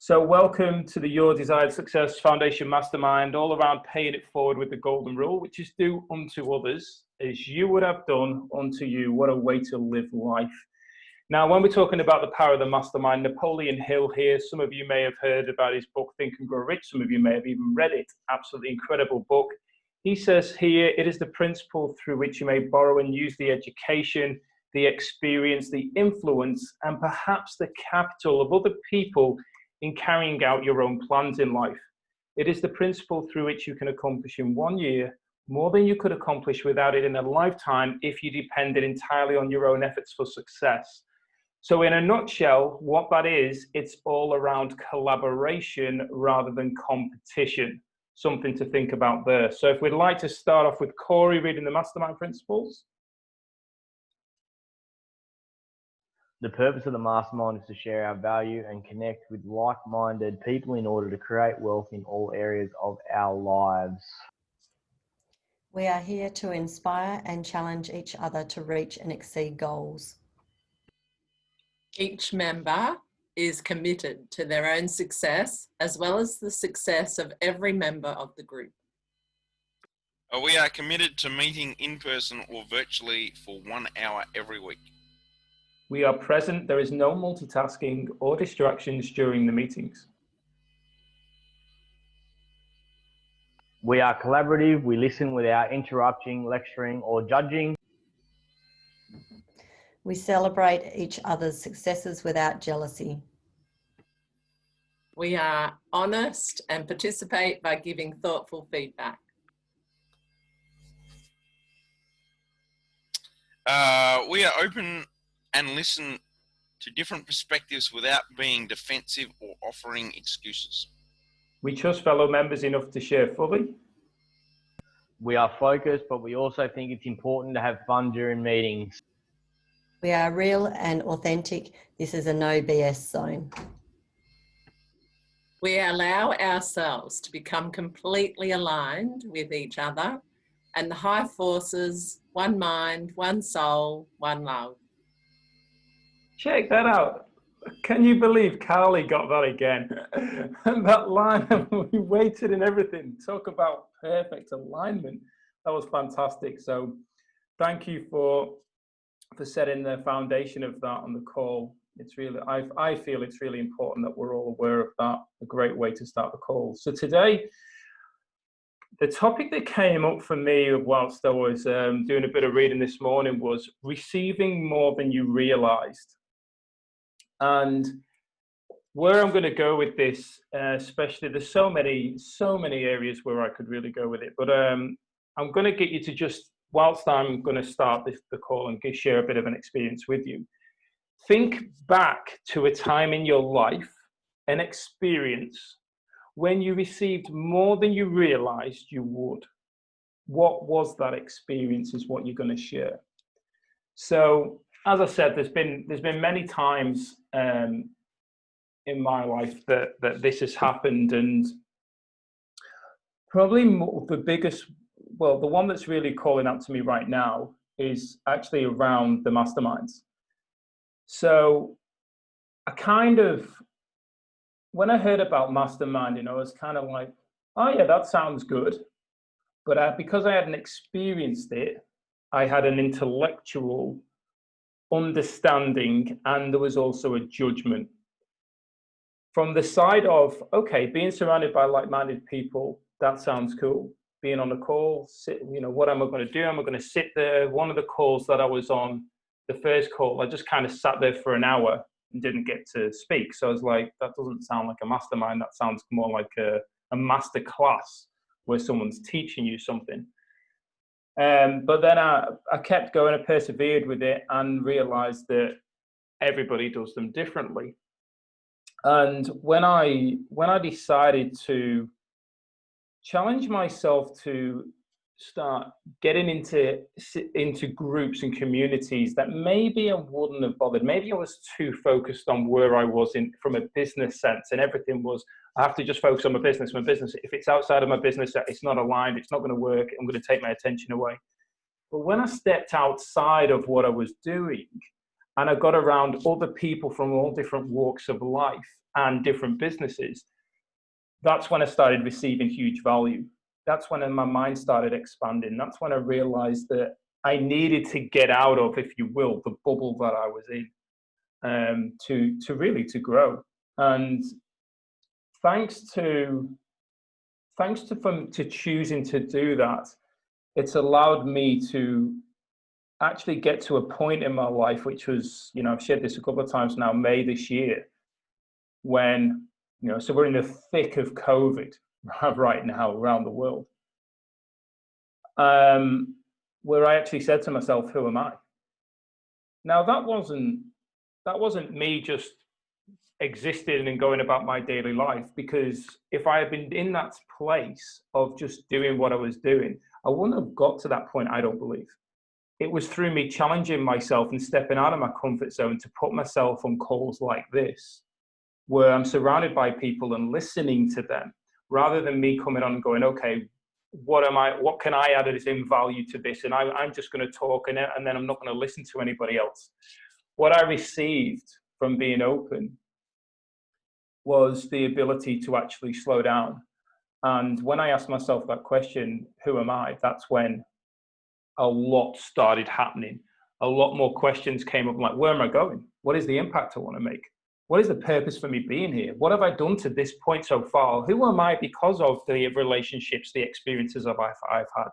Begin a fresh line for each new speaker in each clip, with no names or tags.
So welcome to the Your Desired Success Foundation Mastermind, all around paying it forward with the golden rule, which is do unto others as you would have done unto you. What a way to live life. Now, when we're talking about the power of the mastermind, Napoleon Hill here, some of you may have heard about his book, Think and Grow Rich. Some of you may have even read it. Absolutely incredible book. He says here, it is the principle through which you may borrow and use the education, the experience, the influence, and perhaps the capital of other people in carrying out your own plans in life. It is the principle through which you can accomplish in 1 year more than you could accomplish without it in a lifetime if you depended entirely on your own efforts for success. So in a nutshell, what that is, it's all around collaboration rather than competition. Something to think about there. So if we'd like to start off with Corey reading the mastermind principles.
The purpose of the mastermind is to share our value and connect with like-minded people in order to create wealth in all areas of our lives.
We are here to inspire and challenge each other to reach and exceed goals.
Each member is committed to their own success as well as the success of every member of the group.
We are committed to meeting in person or virtually for 1 hour every week.
We are present. There is no multitasking or distractions during the meetings.
We are collaborative. We listen without interrupting, lecturing, or judging.
We celebrate each other's successes without jealousy.
We are honest and participate by giving thoughtful feedback.
We are open and listen to different perspectives without being defensive or offering excuses.
We trust fellow members enough to share fully.
We are focused, but we also think it's important to have fun during meetings.
We are real and authentic. This is a no BS zone.
We allow ourselves to become completely aligned with each other and the high forces, one mind, one soul, one love.
Check that out. Can you believe Carly got that again? And that line, we waited and everything. Talk about perfect alignment. That was fantastic. So thank you for setting the foundation of that on the call. It's really, I feel it's really important that we're all aware of that. A great way to start the call. So today, the topic that came up for me whilst I was doing a bit of reading this morning was receiving more than you realized. And where I'm going to go with this, especially, there's so many areas where I could really go with it. But I'm going to get you to just, whilst I'm going to start the call and share a bit of an experience with you, think back to a time in your life, an experience, when you received more than you realized you would. What was that experience is what you're going to share. So, as I said, there's been many times in my life that this has happened, and probably the biggest, well, the one that's really calling out to me right now is actually around the masterminds. So I kind of, when I heard about mastermind, I was kind of like, oh yeah, that sounds good. But because I hadn't experienced it, I had an intellectual understanding, and there was also a judgment from the side of, okay, being surrounded by like-minded people, that sounds cool. Being on a call, what am I going to do? Am I going to sit there? One of the calls that I was on, the first call, I just kind of sat there for an hour and didn't get to speak. So I was like, that doesn't sound like a mastermind. That sounds more like a master class where someone's teaching you something. But then I kept going, I persevered with it and realized that everybody does them differently. And when I decided to challenge myself to start getting into groups and communities that maybe I wouldn't have bothered, maybe I was too focused on where I was in from a business sense, and everything was, I have to just focus on my business. If it's outside of my business, it's not aligned, it's not going to work, I'm going to take my attention away. But when I stepped outside of what I was doing and I got around other people from all different walks of life, and different businesses, that's when I started receiving huge value. That's when my mind started expanding. That's when I realized that I needed to get out of, if you will, the bubble that I was in, to really to grow. And thanks to choosing to do that, it's allowed me to actually get to a point in my life, which was, I've shared this a couple of times now, May this year, when, so we're in the thick of COVID right now around the world, where I actually said to myself, who am I? Now, that wasn't me just existing and going about my daily life, because if I had been in that place of just doing what I was doing, I wouldn't have got to that point, I don't believe. It was through me challenging myself and stepping out of my comfort zone to put myself on calls like this, where I'm surrounded by people and listening to them, rather than me coming on and going, okay, what can I add as in value to this? And I'm just going to talk and then I'm not going to listen to anybody else. What I received from being open was the ability to actually slow down. And when I asked myself that question, who am I? That's when a lot started happening. A lot more questions came up, like, where am I going? What is the impact I want to make? What is the purpose for me being here? What have I done to this point so far? Who am I because of the relationships, the experiences I've had?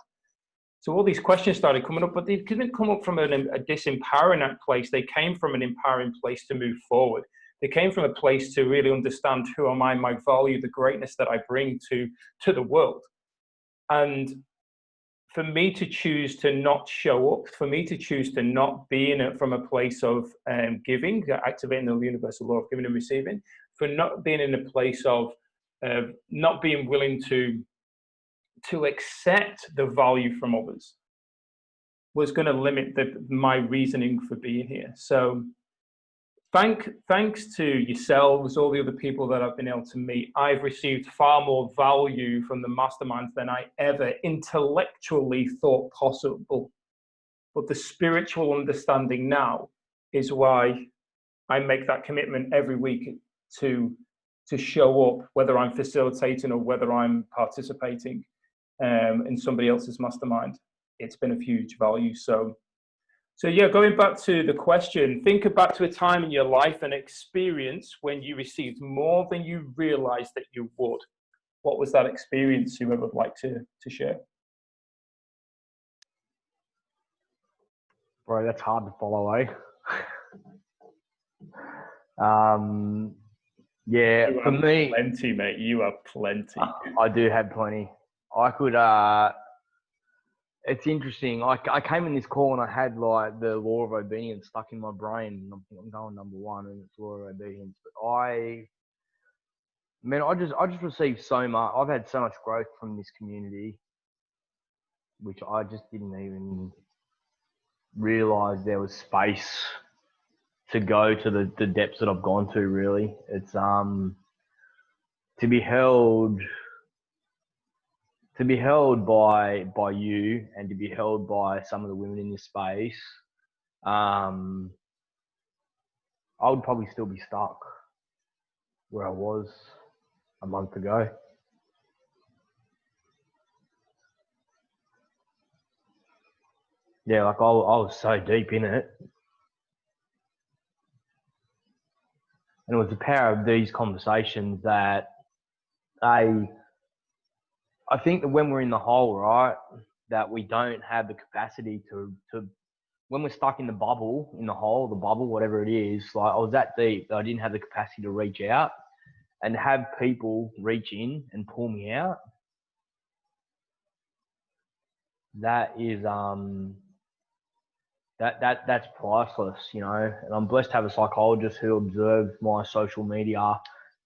So all these questions started coming up, but they didn't come up from a disempowering place. They came from an empowering place to move forward. They came from a place to really understand who am I, my value, the greatness that I bring to the world. And for me to choose to not show up, for me to choose to not be in it from a place of giving, activating the universal law of giving and receiving, for not being in a place of not being willing to accept the value from others, was going to limit my reasoning for being here. So thanks to yourselves, all the other people that I've been able to meet, I've received far more value from the masterminds than I ever intellectually thought possible. But the spiritual understanding now is why I make that commitment every week to show up, whether I'm facilitating or whether I'm participating in somebody else's mastermind. It's been of huge value. So yeah, going back to the question, think back to a time in your life and experience when you received more than you realized that you would. What was that experience? Whoever would like to share?
Bro, that's hard to follow, eh? Yeah,
You
for me,
plenty, mate. You are plenty.
I do have plenty. I could. It's interesting. I came in this call and I had like the law of obedience stuck in my brain. I'm going number one, and it's law of obedience. But I just received so much. I've had so much growth from this community, which I just didn't even realize there was space to go to the depths that I've gone to. Really, it's to be held by you and to be held by some of the women in this space. I would probably still be stuck where I was a month ago. Yeah, like I was so deep in it. And it was the power of these conversations that I think that when we're in the hole, right, that we don't have the capacity to when we're stuck in the bubble, in the hole, the bubble, whatever it is, like I was that deep that I didn't have the capacity to reach out and have people reach in and pull me out. That is that's priceless, you know. And I'm blessed to have a psychologist who observes my social media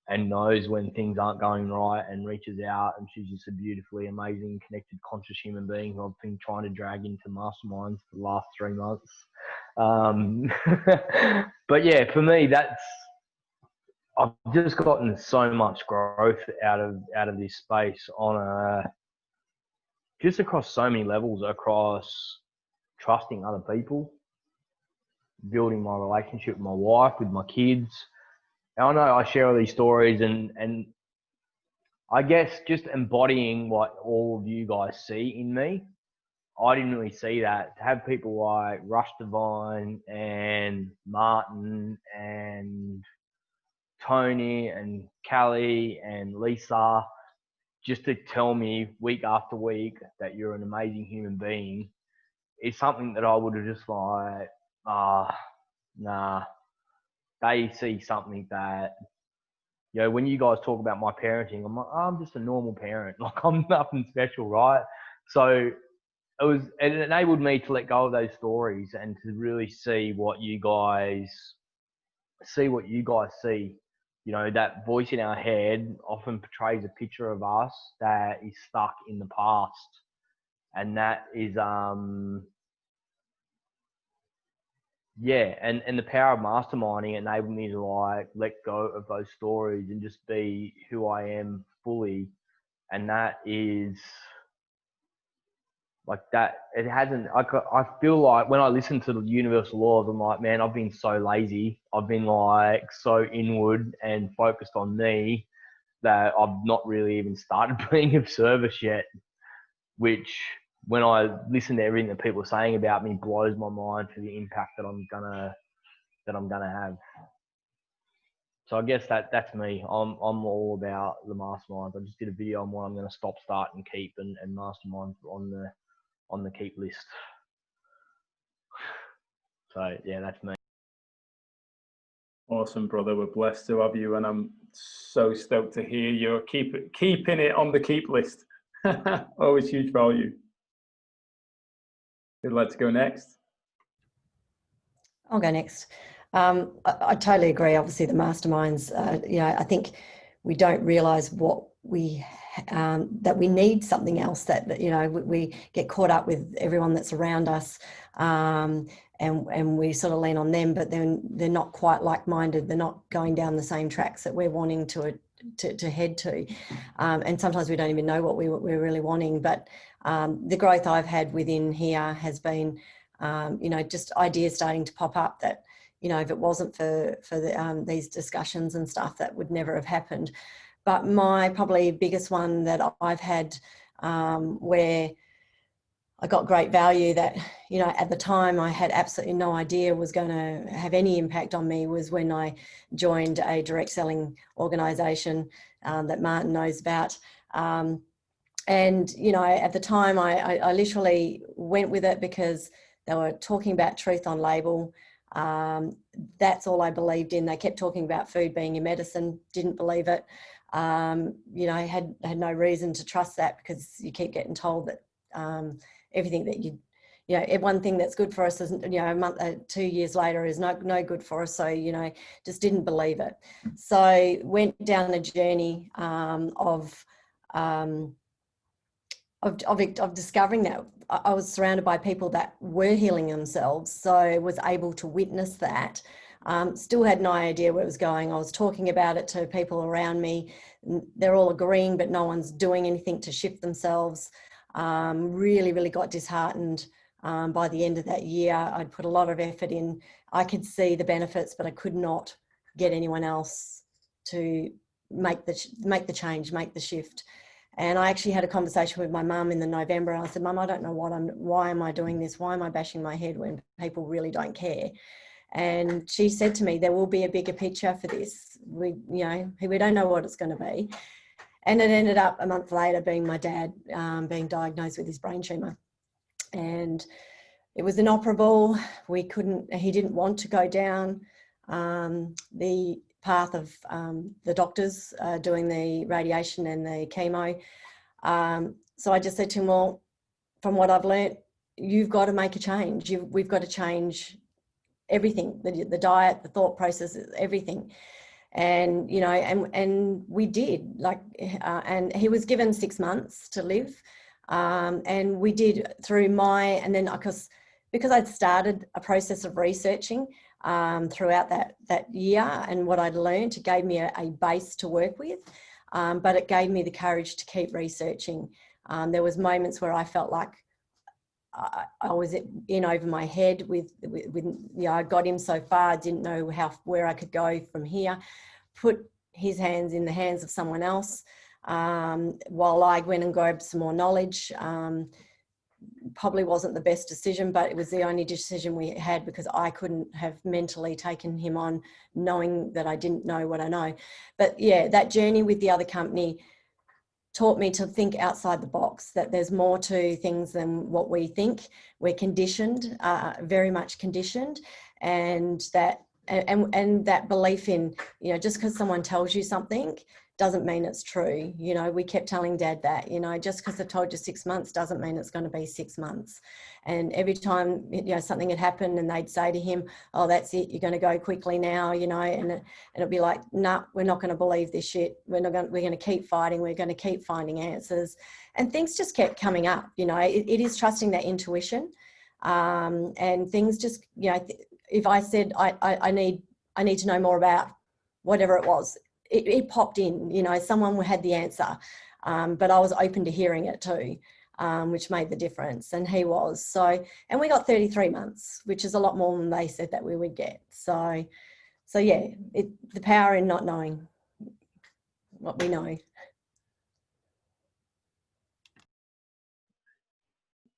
and knows when things aren't going right and reaches out, and she's just a beautifully amazing, connected, conscious human being who I've been trying to drag into masterminds for the last 3 months. But yeah, for me, I've just gotten so much growth out of this space just across so many levels, across trusting other people, building my relationship with my wife, with my kids, I know I share all these stories and I guess just embodying what all of you guys see in me. I didn't really see that. To have people like Rush Divine and Martin and Tony and Callie and Lisa, just to tell me week after week that you're an amazing human being, is something that I would have just like, nah. They see something that, when you guys talk about my parenting, I'm like, I'm just a normal parent. Like, I'm nothing special, right? So it enabled me to let go of those stories and to really see what you guys see. That voice in our head often portrays a picture of us that is stuck in the past. And that is, and the power of masterminding enabled me to like let go of those stories and just be who I am fully. And that is like that. It hasn't, I feel like when I listen to the universal laws, I'm like, man, I've been so lazy. I've been like so inward and focused on me that I've not really even started being of service yet, which when I listen to everything that people are saying about me blows my mind for the impact that I'm gonna have. So I guess that's me. I'm all about the masterminds. I just did a video on what I'm gonna stop, start, and keep, and mastermind on the keep list. So yeah, that's me.
Awesome, brother. We're blessed to have you, and I'm so stoked to hear you're keeping it on the keep list. Always huge value. Who'd like to go next?
I'll go next. I totally agree. Obviously, the masterminds, I think we don't realize what that we need something else, that we get caught up with everyone that's around us, and we sort of lean on them, but then they're not quite like-minded. They're not going down the same tracks that we're wanting to head to, and sometimes we don't even know what we're really wanting. But the growth I've had within here has been just ideas starting to pop up that, if it wasn't for these discussions and stuff, that would never have happened. But my probably biggest one that I've had, where I got great value that, at the time I had absolutely no idea was going to have any impact on me, was when I joined a direct selling organisation that Martin knows about. And, at the time I literally went with it because they were talking about truth on label. That's all I believed in. They kept talking about food being your medicine. Didn't believe it. I had no reason to trust that, because you keep getting told that everything that one thing that's good for us is, a month, 2 years later is no good for us. So, just didn't believe it. So went down a journey of discovering that I was surrounded by people that were healing themselves. So I was able to witness that. Still had no idea where it was going. I was talking about it to people around me. They're all agreeing, but no one's doing anything to shift themselves. Really, really got disheartened. By the end of that year, I'd put a lot of effort in. I could see the benefits, but I could not get anyone else to make the change, make the shift. And I actually had a conversation with my mum in the November. I said, Mum, I don't know why am I doing this? Why am I bashing my head when people really don't care? And she said to me, there will be a bigger picture for this. We don't know what it's going to be. And it ended up a month later being my dad being diagnosed with his brain tumour. And it was inoperable. He didn't want to go down the path of the doctors doing the radiation and the chemo. So I just said to him, well, from what I've learnt, you've got to make a change. We've got to change everything, the diet, the thought processes, everything. And, and we did, and he was given 6 months to live. And we did through and then because I'd started a process of researching throughout that year, and what I'd learned, it gave me a base to work with, but it gave me the courage to keep researching. There was moments where I felt like I was in over my head with I got him so far, I didn't know where I could go from here. put his hands in the hands of someone else, while I went and grabbed some more knowledge. Probably wasn't the best decision, but it was the only decision we had, because I couldn't have mentally taken him on knowing that I didn't know what I know. But yeah, that journey with the other company taught me to think outside the box, that there's more to things than what we think. We're conditioned, very much conditioned, and that belief in, you know, just because someone tells you something doesn't mean it's true. You know, we kept telling Dad that, you know, just because I've told you 6 months doesn't mean it's going to be 6 months. And every time, you know, something had happened and they'd say to him, oh, that's it, you're going to go quickly now, you know, and it'd be like, no, we're not going to believe this shit. We're going to keep fighting. We're going to keep finding answers. And things just kept coming up, you know. It is trusting that intuition. And things just, you know, if I said, I need to know more about whatever it was, it popped in, you know, someone had the answer, but I was open to hearing it too, which made the difference. And he was. So, and we got 33 months, which is a lot more than they said that we would get. So yeah, the power in not knowing what we know.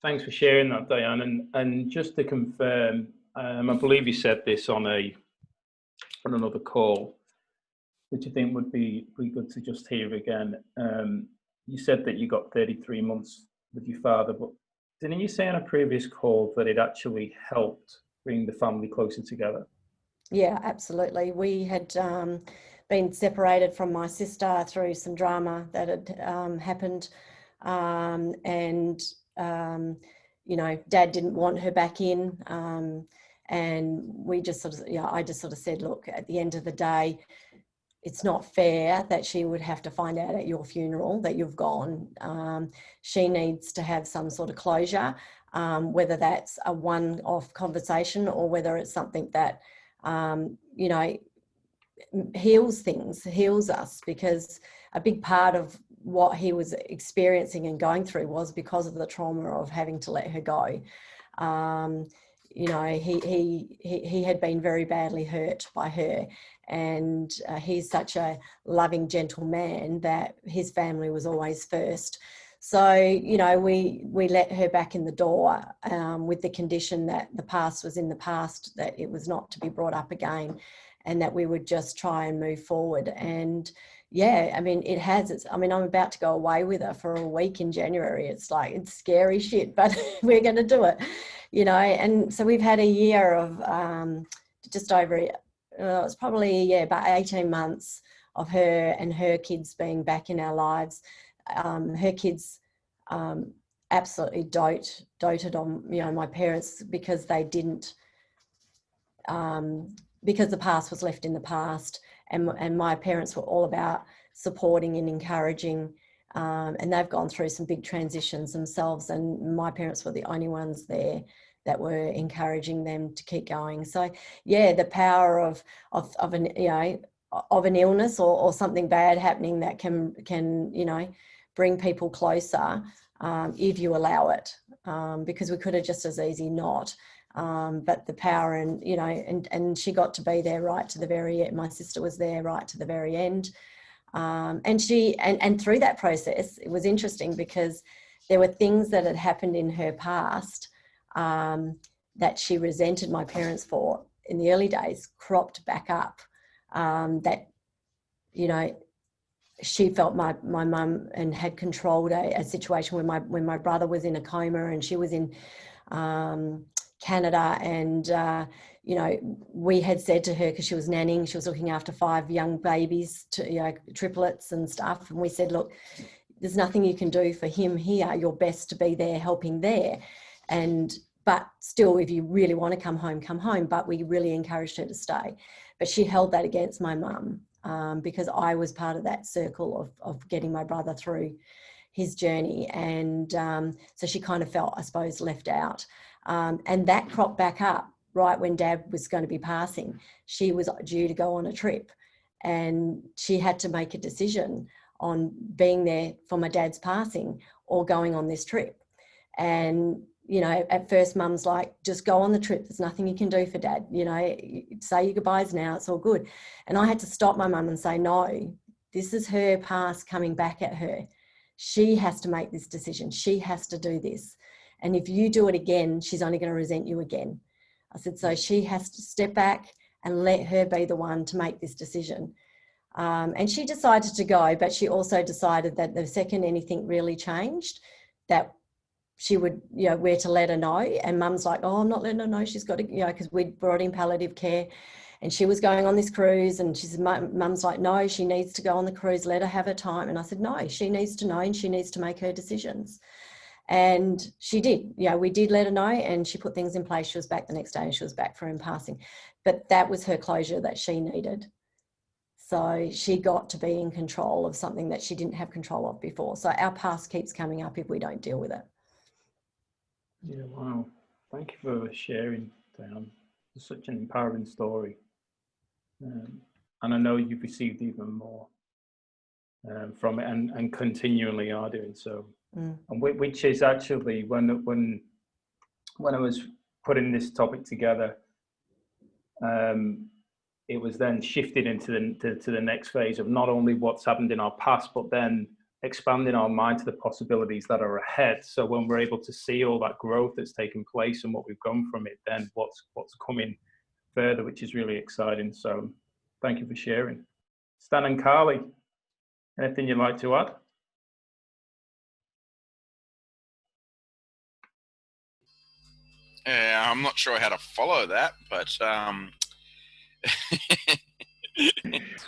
Thanks for sharing that, Diane. And just to confirm, I believe you said this on another call, which I think would be good to just hear again. You said that you got 33 months with your father, but didn't you say on a previous call that it actually helped bring the family closer together?
Yeah, absolutely. We had been separated from my sister through some drama that had happened. You know, Dad didn't want her back in. And we just sort of, I just sort of said, look, at the end of the day, it's not fair that she would have to find out at your funeral that you've gone. She needs to have some sort of closure, whether that's a one-off conversation or whether it's something that, you know, heals things, heals us, because a big part of what he was experiencing and going through was because of the trauma of having to let her go. You know, he had been very badly hurt by her, and he's such a loving, gentle man that his family was always first. So, you know, we let her back in the door with the condition that the past was in the past, that it was not to be brought up again, and that we would just try and move forward. And yeah, I mean, it has. I'm about to go away with her for a week in January. It's like, it's scary shit, but we're going to do it, you know. And so we've had a year of just over, it's probably, about 18 months of her and her kids being back in our lives. Her kids absolutely doted on, you know, my parents, because they didn't, because the past was left in the past. And my parents were all about supporting and encouraging, and they've gone through some big transitions themselves, and my parents were the only ones there that were encouraging them to keep going. So yeah, the power of an, you know, of an illness or something bad happening that can you know, bring people closer, if you allow it, because we could have just as easy not. But the power, and, you know, and she got to be there right to the very end. My sister was there right to the very end. And through that process, it was interesting because there were things that had happened in her past that she resented my parents for in the early days, cropped back up, that, you know, she felt my mum and had controlled a situation when my brother was in a coma and she was in Canada, and you know, we had said to her, because she was nannying, she was looking after 5 young babies, you know, triplets and stuff, and we said, look, there's nothing you can do for him here. You're best to be there helping there, but still, if you really want to come home. But we really encouraged her to stay, but she held that against my mum, because I was part of that circle of getting my brother through his journey, and so she kind of felt, I suppose, left out. And that cropped back up right when Dad was going to be passing. She was due to go on a trip, and she had to make a decision on being there for my dad's passing or going on this trip. And you know, at first mum's like, just go on the trip. There's nothing you can do for dad. You know, say your goodbyes now. It's all good. And I had to stop my mum and say, no, this is her past coming back at her. She has to make this decision. She has to do this. And if you do it again, she's only going to resent you again. I said, so she has to step back and let her be the one to make this decision. And she decided to go, but she also decided that the second anything really changed, that she would, you know, where to let her know. And mum's like, oh, I'm not letting her know. She's got to, you know, because we'd brought in palliative care and she was going on this cruise, and she said, mum's like, no, she needs to go on the cruise, let her have her time. And I said, no, she needs to know and she needs to make her decisions. And she did, you know, we did let her know, and she put things in place. She was back the next day and she was back for in passing. But that was her closure that she needed. So she got to be in control of something that she didn't have control of before. So our past keeps coming up if we don't deal with it.
Yeah, wow. Thank you for sharing, Diane. It's such an empowering story. And I know you've received even more from it, and continually are doing so. And which is actually, when I was putting this topic together, it was then shifted into the next phase of not only what's happened in our past, but then expanding our mind to the possibilities that are ahead. So when we're able to see all that growth that's taken place and what we've gone from it, then what's coming further, which is really exciting. So thank you for sharing. Stan and Carly, anything you'd like to add?
I'm not sure how to follow that, but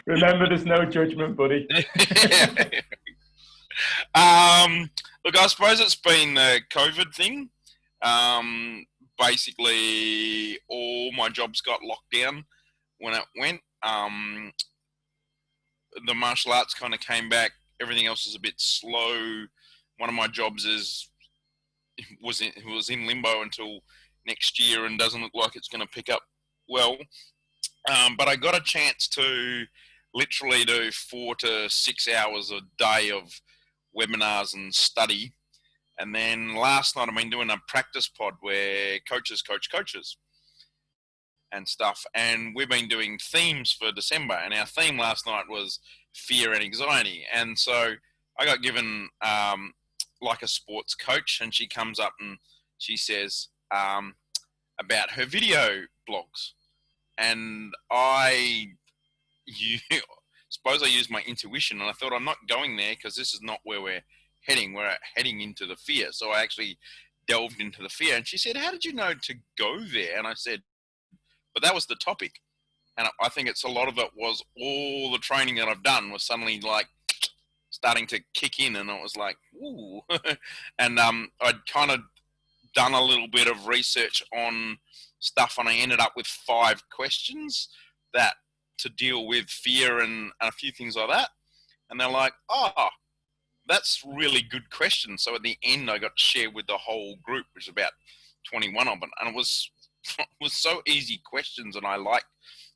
Remember, there's no judgment, buddy.
Look, I suppose it's been the COVID thing. Basically, all my jobs got locked down when it went. The martial arts kind of came back. Everything else was a bit slow. One of my jobs was in limbo until next year, and doesn't look like it's going to pick up well. But I got a chance to literally do 4 to 6 hours a day of webinars and study. And then last night I've been doing a practice pod where coaches coach coaches and stuff. And we've been doing themes for December. And our theme last night was fear and anxiety. And so I got given like a sports coach, and she comes up and she says about her video blogs. And suppose I used my intuition, and I thought, I'm not going there because this is not where we're heading. We're heading into the fear. So I actually delved into the fear. And she said, how did you know to go there? And I said, but that was the topic. And I think it's a lot of it was all the training that I've done was suddenly like starting to kick in. And it was like, ooh. And I'd kind of done a little bit of research on stuff, and I ended up with 5 questions that to deal with fear and a few things like that. And they're like, oh, that's really good question. So at the end, I got to share with the whole group, which is about 21 of them. And it was so easy questions, and I like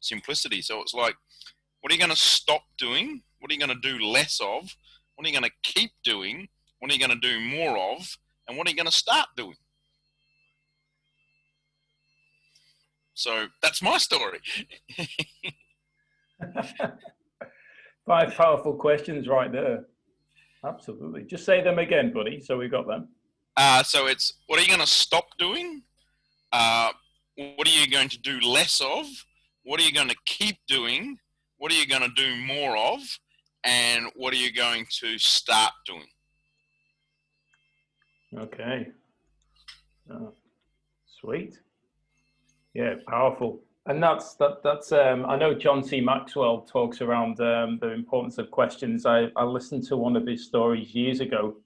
simplicity. So it's like, what are you going to stop doing? What are you going to do less of? What are you going to keep doing? What are you going to do more of? And what are you going to start doing? So that's my story.
5 powerful questions right there. Absolutely. Just say them again, buddy, so we got them.
So it's, what are you going to stop doing? What are you going to do less of? What are you going to keep doing? What are you going to do more of? And what are you going to start doing?
Okay. Sweet. Yeah, powerful. And that's I know John C. Maxwell talks around the importance of questions. I listened to one of his stories years ago.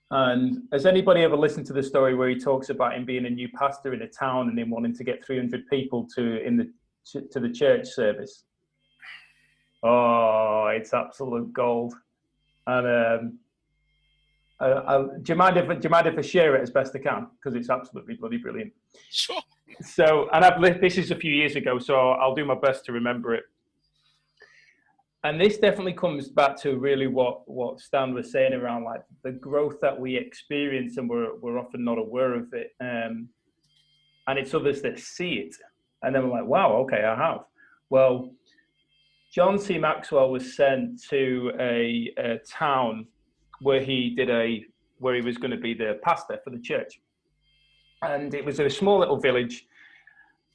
And has anybody ever listened to the story where he talks about him being a new pastor in a town and him wanting to get 300 people to the church service? Oh, it's absolute gold. And do you mind if I share it as best I can? Because it's absolutely bloody brilliant.
Sure.
So, and this is a few years ago, so I'll do my best to remember it. And this definitely comes back to really what Stan was saying around like the growth that we experience, and we're often not aware of it. And it's others that see it. And then we're like, wow, okay, I have. Well, John C. Maxwell was sent to a town where he was going to be the pastor for the church. And it was a small little village.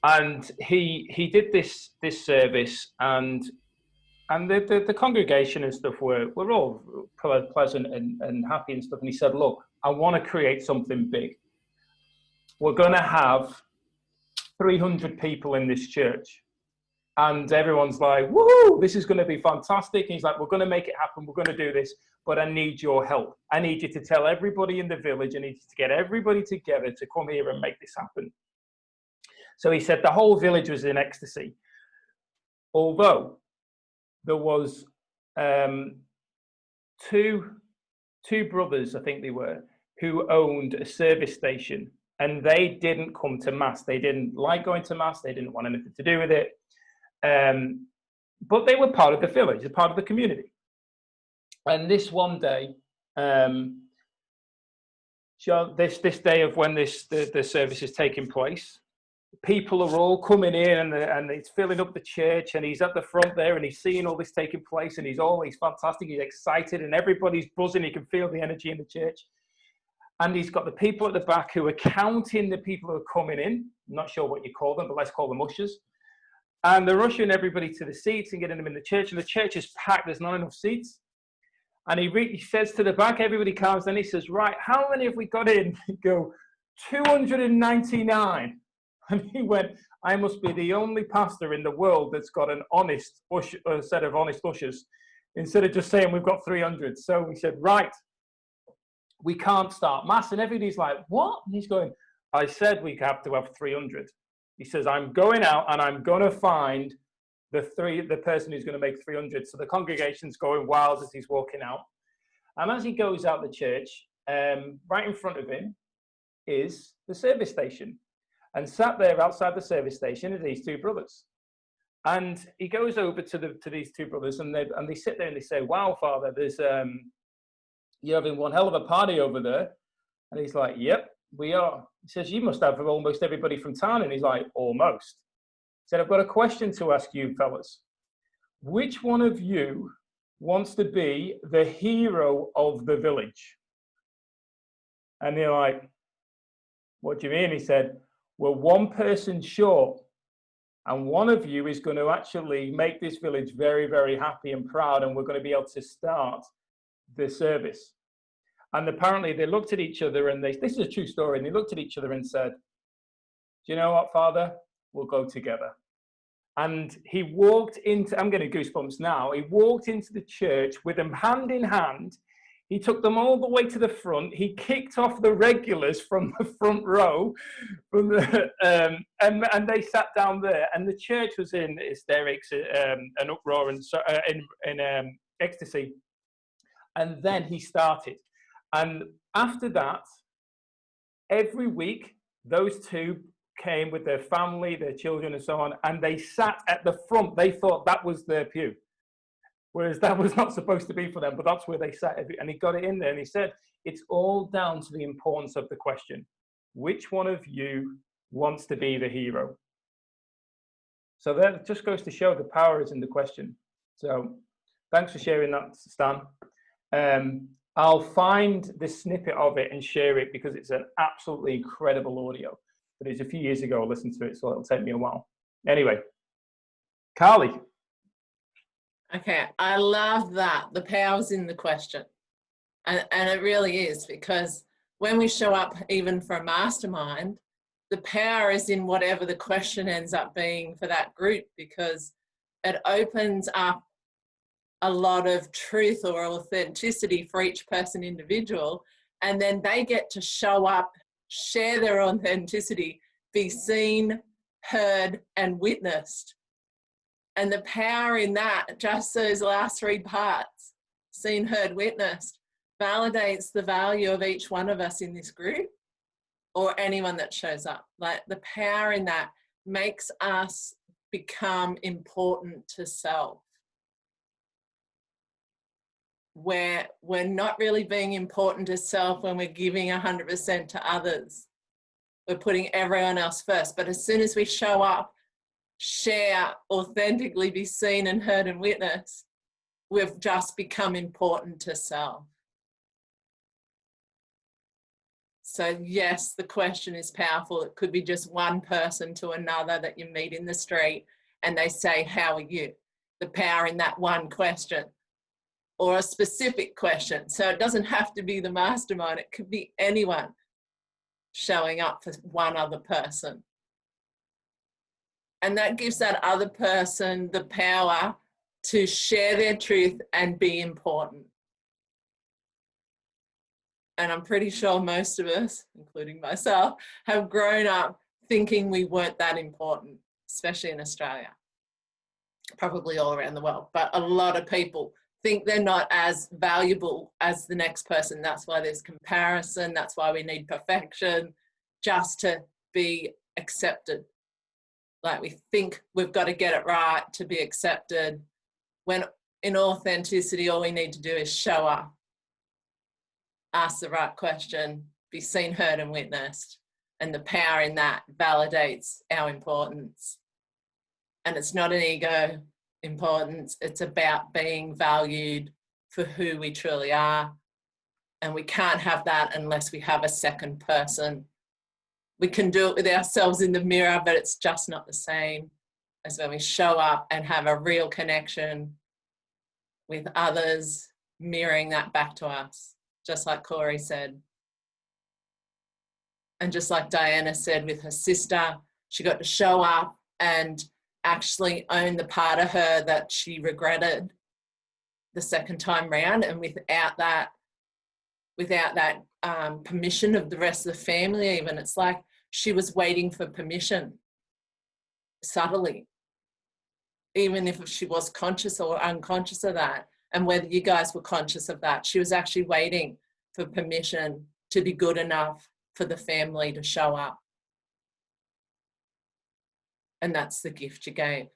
And he did this service, and the congregation and stuff were all pleasant and happy and stuff. And he said, look, I want to create something big. We're going to have 300 people in this church. And everyone's like, woohoo, this is going to be fantastic. And he's like, we're going to make it happen. We're going to do this, but I need your help. I need you to tell everybody in the village. I need you to get everybody together to come here and make this happen. So he said the whole village was in ecstasy. Although there was two brothers, I think they were, who owned a service station, and they didn't come to Mass. They didn't like going to Mass. They didn't want anything to do with it. But they were part of the village, a part of the community. And this one day, this day of when the service is taking place, people are all coming in, and it's filling up the church, and he's at the front there, and he's seeing all this taking place, and he's fantastic, he's excited, and everybody's buzzing. He can feel the energy in the church. And he's got the people at the back who are counting the people who are coming in. I'm not sure what you call them, but let's call them ushers. And they're ushering everybody to the seats and getting them in the church, and the church is packed. There's not enough seats. And he says to the back, everybody comes, and he says, right, how many have we got in? They go, 299. And he went, I must be the only pastor in the world that's got an honest set of honest ushers, instead of just saying we've got 300. So he said, right, we can't start Mass. And everybody's like, what? And he's going, I said we have to have 300. He says, I'm going out and I'm going to find the person who's going to make 300. So the congregation's going wild as he's walking out. And as he goes out the church, right in front of him is the service station. And sat there outside the service station are these two brothers. And he goes over to these two brothers, and they sit there and they say, wow, Father, there's you're having one hell of a party over there. And he's like, yep, we are. He says, you must have almost everybody from town. And he's like, almost. He said, I've got a question to ask you fellas. Which one of you wants to be the hero of the village? And they're like, what do you mean? He said, we're one person short, and one of you is going to actually make this village very, very happy and proud, and we're going to be able to start the service. And apparently they looked at each other, and this is a true story, and they looked at each other and said, do you know what, Father? We'll go together. And he walked into, I'm getting goosebumps now, he walked into the church with them hand in hand. He took them all the way to the front. He kicked off the regulars from the front row, and they sat down there. And the church was in hysterics, an uproar, and in ecstasy. And then he started. And after that, every week, those two came with their family, their children, and so on, and they sat at the front. They thought that was their pew. Whereas that was not supposed to be for them, but that's where they sat. And he got it in there, and he said, it's all down to the importance of the question. Which one of you wants to be the hero? So that just goes to show the power is in the question. So thanks for sharing that, Stan. I'll find the snippet of it and share it, because it's an absolutely incredible audio. But it's a few years ago I listened to it, so it'll take me a while. Anyway, Carly.
Okay, I love that. The power's in the question. And it really is, because when we show up even for a mastermind, the power is in whatever the question ends up being for that group, because it opens up a lot of truth or authenticity for each person individual. And then they get to show up, share their authenticity, be seen, heard, and witnessed. And the power in that, just those last three parts, seen, heard, witnessed, validates the value of each one of us in this group, or anyone that shows up. Like, the power in that makes us become important to self. where we're not really being important to self when we're giving 100% to others. We're putting everyone else first. But as soon as we show up, share, authentically be seen and heard and witnessed, we've just become important to self. So yes, the question is powerful. It could be just one person to another that you meet in the street and they say, how are you? The power in that one question, or a specific question. So it doesn't have to be the mastermind. It could be anyone showing up for one other person. And that gives that other person the power to share their truth and be important. And I'm pretty sure most of us, including myself, have grown up thinking we weren't that important, especially in Australia, probably all around the world. But a lot of people think they're not as valuable as the next person. That's why there's comparison. That's why we need perfection, just to be accepted. Like we think we've got to get it right to be accepted, when in authenticity, all we need to do is show up, ask the right question, be seen, heard and witnessed. And the power in that validates our importance. And it's not an ego importance. It's about being valued for who we truly are. And we can't have that unless we have a second person. We can do it with ourselves in the mirror, but it's just not the same as when we show up and have a real connection with others, mirroring that back to us, just like Corey said. And just like Diana said with her sister, she got to show up and actually own the part of her that she regretted the second time round. And without that permission of the rest of the family, even, it's like she was waiting for permission subtly, even if she was conscious or unconscious of that. And whether you guys were conscious of that, she was actually waiting for permission to be good enough for the family to show up. And that's the gift you gave.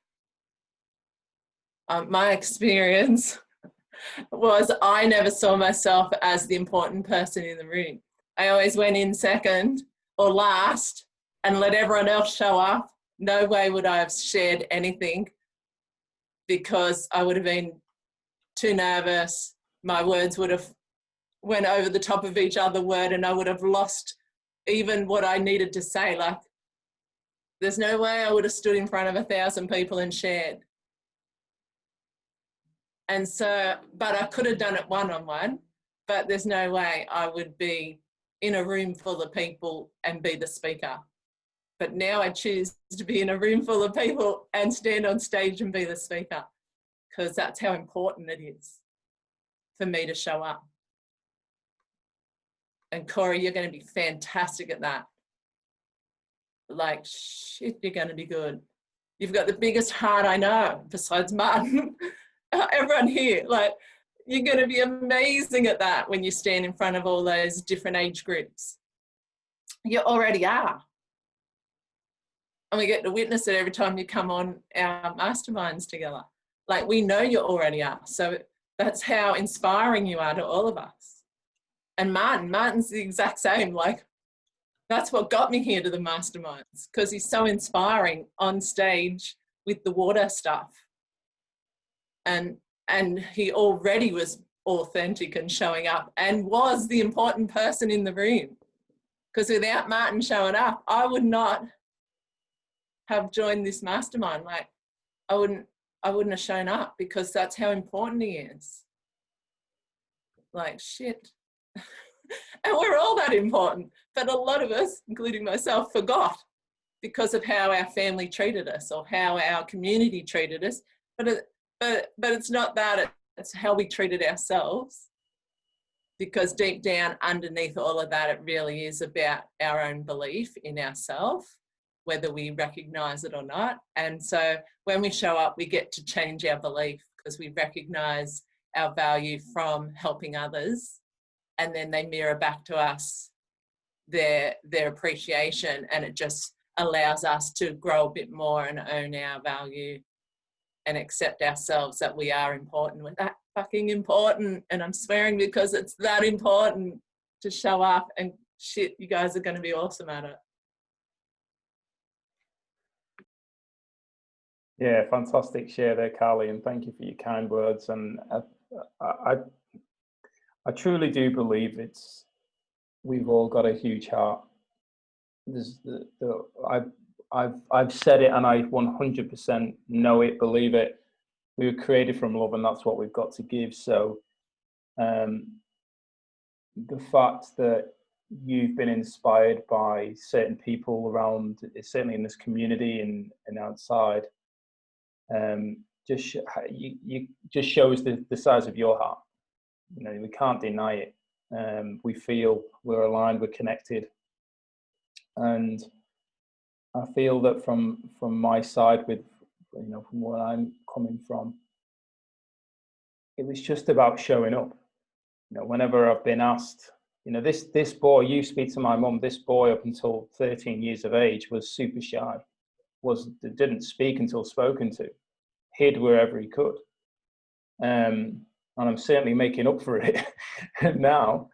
My experience was I never saw myself as the important person in the room. I always went in second or last and let everyone else show up. No way would I have shared anything, because I would have been too nervous. My words would have went over the top of each other word and I would have lost even what I needed to say. Like, there's no way I would have stood in front of 1,000 people and shared. And so, but I could have done it one-on-one, but there's no way I would be in a room full of people and be the speaker. But now I choose to be in a room full of people and stand on stage and be the speaker, because that's how important it is for me to show up. And Corey, you're going to be fantastic at that. Like, shit, you're going to be good. You've got the biggest heart I know, besides Martin. Everyone here, like, you're going to be amazing at that when you stand in front of all those different age groups. You already are. And we get to witness it every time you come on our masterminds together. Like, we know you already are. So that's how inspiring you are to all of us. And Martin's the exact same. Like, that's what got me here to the masterminds, because he's so inspiring on stage with the water stuff. And he already was authentic and showing up and was the important person in the room. Because without Martin showing up, I would not have joined this mastermind. Like, I wouldn't have shown up, because that's how important he is. Like, shit. And we're all that important. But a lot of us, including myself, forgot because of how our family treated us or how our community treated us. But it's not that, it's how we treated ourselves. Because deep down underneath all of that, it really is about our own belief in ourselves, whether we recognize it or not. And so when we show up, we get to change our belief, because we recognize our value from helping others, and then they mirror back to us their appreciation, and it just allows us to grow a bit more and own our value and accept ourselves that we are important with that. fucking important, and I'm swearing because it's that important to show up, and shit, you guys are going to be awesome at it.
Yeah, fantastic share there, Carly, and thank you for your kind words. And I truly do believe we've all got a huge heart. I've said it, and I 100% know it, believe it. We were created from love, and that's what we've got to give. So the fact that you've been inspired by certain people around, certainly in this community and outside, just shows the size of your heart. You know, we can't deny it. We feel we're aligned, we're connected, and I feel that from my side, with, you know, from where I'm coming from, it was just about showing up. You know, whenever I've been asked, you know, this boy, you speak to my mum, this boy up until 13 years of age was super shy, didn't speak until spoken to, hid wherever he could. And I'm certainly making up for it now,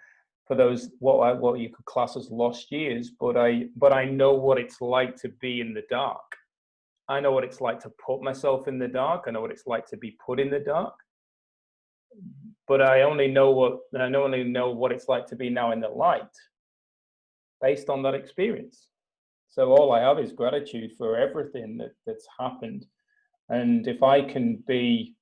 for those what you could class as lost years. But I know what it's like to be in the dark. I know what it's like to put myself in the dark. I know what it's like to be put in the dark. But I only know what it's like to be now in the light, based on that experience. So all I have is gratitude for everything that's happened. And if I can be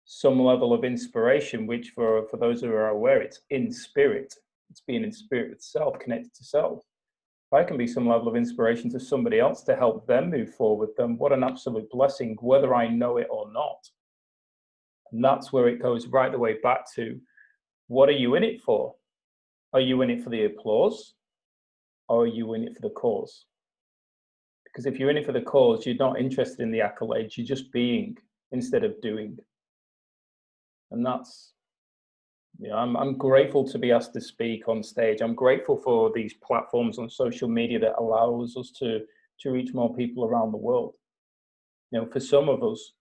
some level of inspiration, which for those who are aware, it's in spirit, it's being in spirit with self, connected to self. If I can be some level of inspiration to somebody else to help them move forward, then what an absolute blessing, whether I know it or not. And that's where it goes right the way back to, what are you in it for? Are you in it for the applause, or are you in it for the cause? Because if you're in it for the cause, you're not interested in the accolades, you're just being instead of doing. And that's, you know, I'm grateful to be asked to speak on stage. I'm grateful for these platforms on social media that allows us to reach more people around the world. You know, for some of us,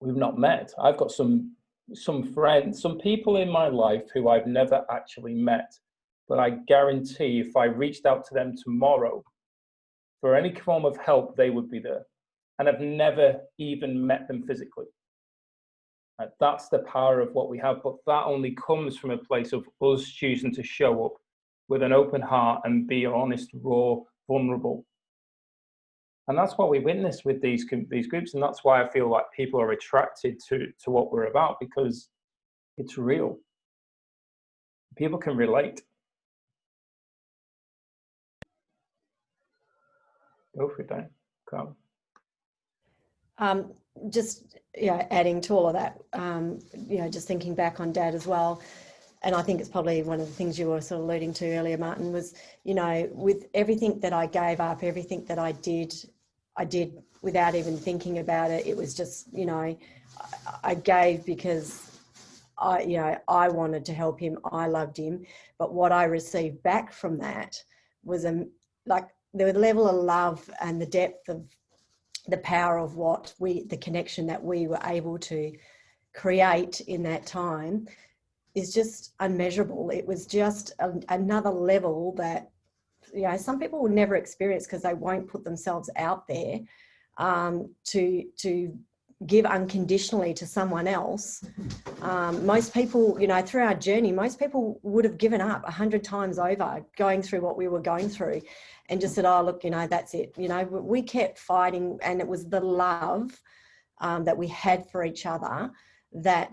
we've not met. I've got some friends, some people in my life who I've never actually met, but I guarantee if I reached out to them tomorrow for any form of help, they would be there. And I've never even met them physically. That's the power of what we have, but that only comes from a place of us choosing to show up with an open heart and be honest, raw, vulnerable. And that's what we witness with these groups, and that's why I feel like people are attracted to what we're about, because it's real. People can relate. Go for it, Dan. Come.
Just, yeah, adding to all of that, you know, just thinking back on Dad as well. And I think it's probably one of the things you were sort of alluding to earlier, Martin, was, you know, with everything that I gave up, everything that I did without even thinking about it. It was just, you know, I gave because I wanted to help him. I loved him. But what I received back from that was like the level of love and the depth of the power of the connection that we were able to create in that time is just unmeasurable. It was just another level that, you know, some people will never experience because they won't put themselves out there to give unconditionally to someone else. Most people, you know, through our journey, most people would have given up 100 times over going through what we were going through and just said, oh, look, you know, that's it. You know, we kept fighting, and it was the love that we had for each other that,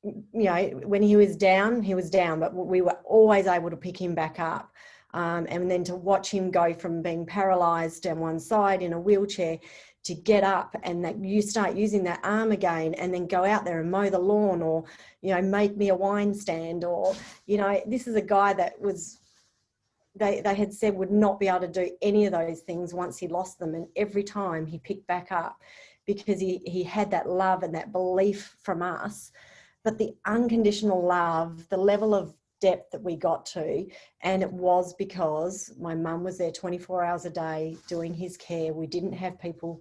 you know, when he was down, but we were always able to pick him back up. And then to watch him go from being paralyzed on one side in a wheelchair to get up, and that you start using that arm again, and then go out there and mow the lawn, or, you know, make me a wine stand, or, you know, this is a guy that was, they had said would not be able to do any of those things once he lost them. And every time he picked back up because he had that love and that belief from us. But the unconditional love, the level of depth that we got to, and it was because my mum was there 24 hours a day doing his care. We didn't have people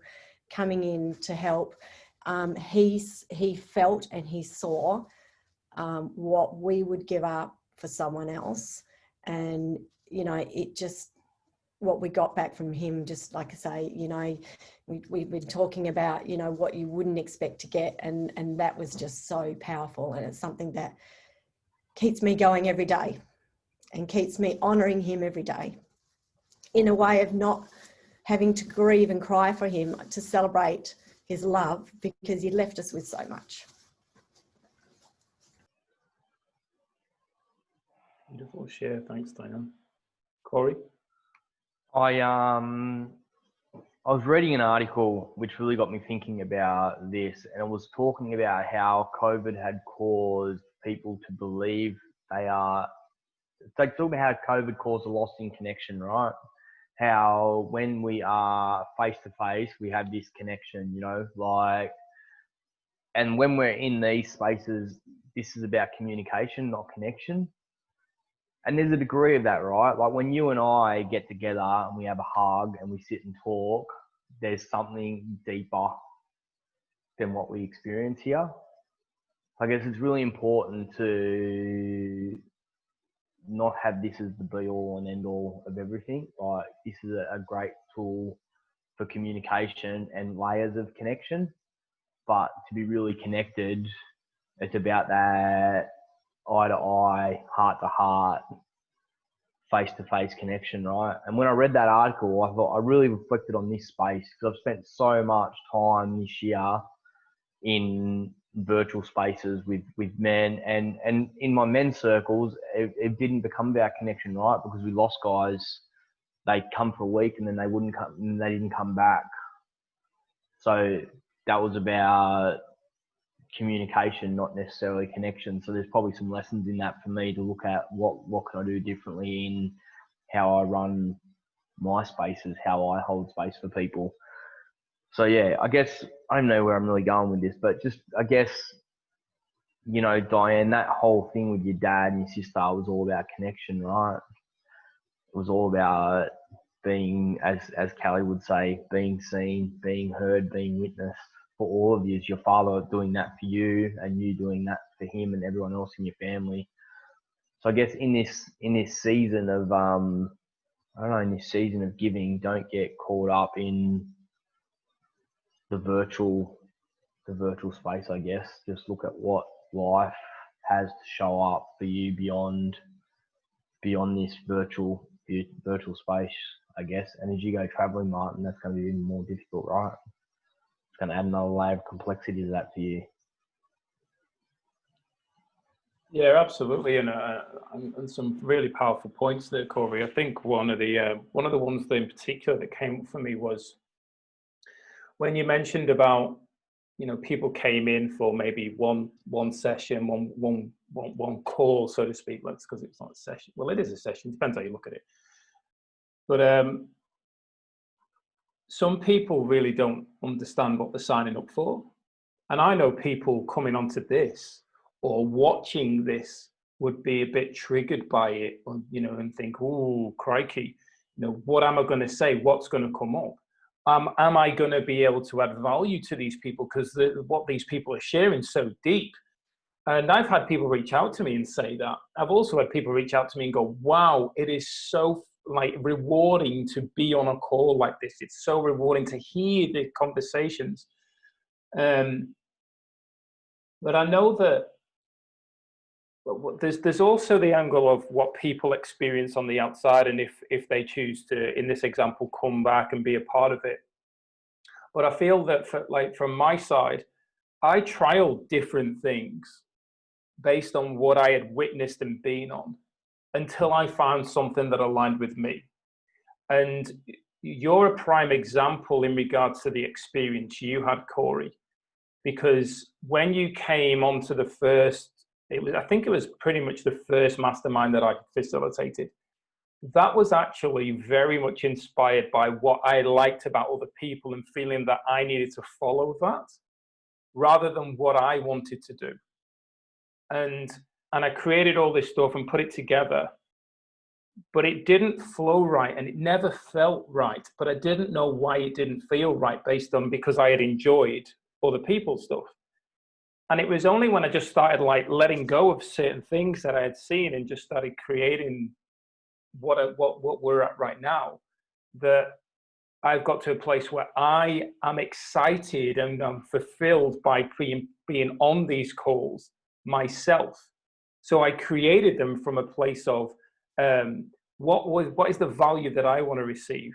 coming in to help. he felt and he saw what we would give up for someone else. And, you know, it just, what we got back from him, just like I say, you know, we've been talking about, you know, what you wouldn't expect to get. And that was just so powerful. And it's something that keeps me going every day and keeps me honouring him every day, in a way of not having to grieve and cry for him, to celebrate his love, because he left us with so much.
Beautiful share. Thanks, Diane. Corey?
I was reading an article which really got me thinking about this, and it was talking about how COVID had caused people to believe they are. It's like talking about how COVID caused a loss in connection, right? How when we are face to face, we have this connection, you know, like, and when we're in these spaces, this is about communication, not connection. And there's a degree of that, right? Like when you and I get together and we have a hug and we sit and talk, there's something deeper than what we experience here. I guess it's really important to not have this as the be all and end all of everything. Like this is a great tool for communication and layers of connection, but to be really connected, it's about that eye to eye, heart to heart, face to face connection, right? And when I read that article, I thought I really reflected on this space, because I've spent so much time this year in virtual spaces with men, and in my men's circles, it didn't become about connection, right? Because we lost guys. They'd come for a week and then they wouldn't come, and they didn't come back. So that was about communication, not necessarily connection. So there's probably some lessons in that for me to look at. What can I do differently in how I run my spaces, how I hold space for people. So yeah, I guess I don't know where I'm really going with this, but just I guess, you know, Diane, that whole thing with your dad and your sister was all about connection, right? It was all about being, as Callie would say, being seen, being heard, being witnessed. For all of you, your father doing that for you and you doing that for him and everyone else in your family. So I guess in this season of in this season of giving, don't get caught up in the virtual space. I guess just look at what life has to show up for you beyond this virtual space, I guess. And as you go traveling, Martin, that's going to be even more difficult, right? It's going to add another layer of complexity to that for you.
Yeah, absolutely, and some really powerful points there, Corey. I think one of the ones that in particular that came up for me was when you mentioned about, you know, people came in for maybe one session, one call, so to speak. Because it's not a session. Well, it is a session. Depends how you look at it. But some people really don't understand what they're signing up for, and I know people coming onto this or watching this would be a bit triggered by it, or, you know, and think, "Oh, crikey, you know, what am I going to say? What's going to come up? Am I going to be able to add value to these people? Because what these people are sharing is so deep." And I've had people reach out to me and say that. I've also had people reach out to me and go, "Wow, it is so like rewarding to be on a call like this. It's so rewarding to hear the conversations." But I know that there's also the angle of what people experience on the outside, and if they choose to, in this example, come back and be a part of it. But I feel that from my side, I trialed different things based on what I had witnessed and been on until I found something that aligned with me. And you're a prime example in regards to the experience you had, Corey, because when you came onto the first, I think it was pretty much the first mastermind that I facilitated. That was actually very much inspired by what I liked about other people and feeling that I needed to follow that rather than what I wanted to do. And I created all this stuff and put it together, but it didn't flow right and it never felt right. But I didn't know why it didn't feel right because I had enjoyed other people's stuff. And it was only when I just started like letting go of certain things that I had seen and just started creating what we're at right now, that I've got to a place where I am excited and I'm fulfilled by being on these calls myself. So I created them from a place of what is the value that I want to receive,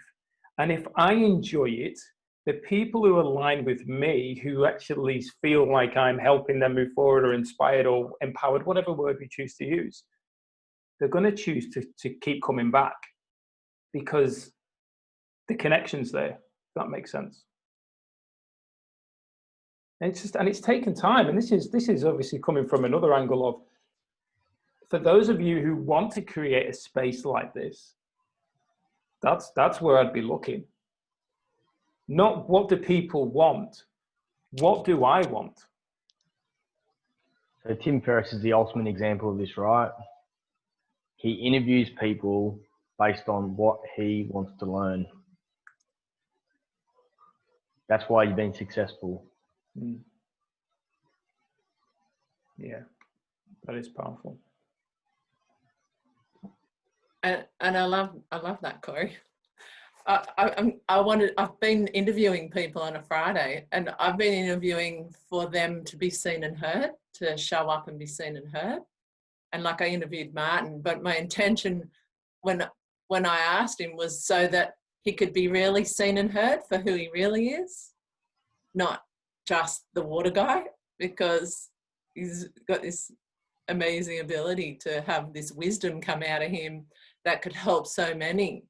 and if I enjoy it, the people who align with me, who actually feel like I'm helping them move forward or inspired or empowered, whatever word we choose to use, they're going to choose to keep coming back because the connection's there. If that makes sense. And it's taken time. And this is obviously coming from another angle of, for those of you who want to create a space like this, that's where I'd be looking. Not what do people want, what do I want?
So Tim Ferriss is the ultimate example of this, right? He interviews people based on what he wants to learn. That's why he's been successful.
Yeah, that is powerful.
And I love that, Corey. I've been interviewing people on a Friday, and I've been interviewing for them to be seen and heard, to show up and be seen and heard. And like I interviewed Martin, but my intention when I asked him was so that he could be really seen and heard for who he really is, not just the water guy, because he's got this amazing ability to have this wisdom come out of him that could help so many.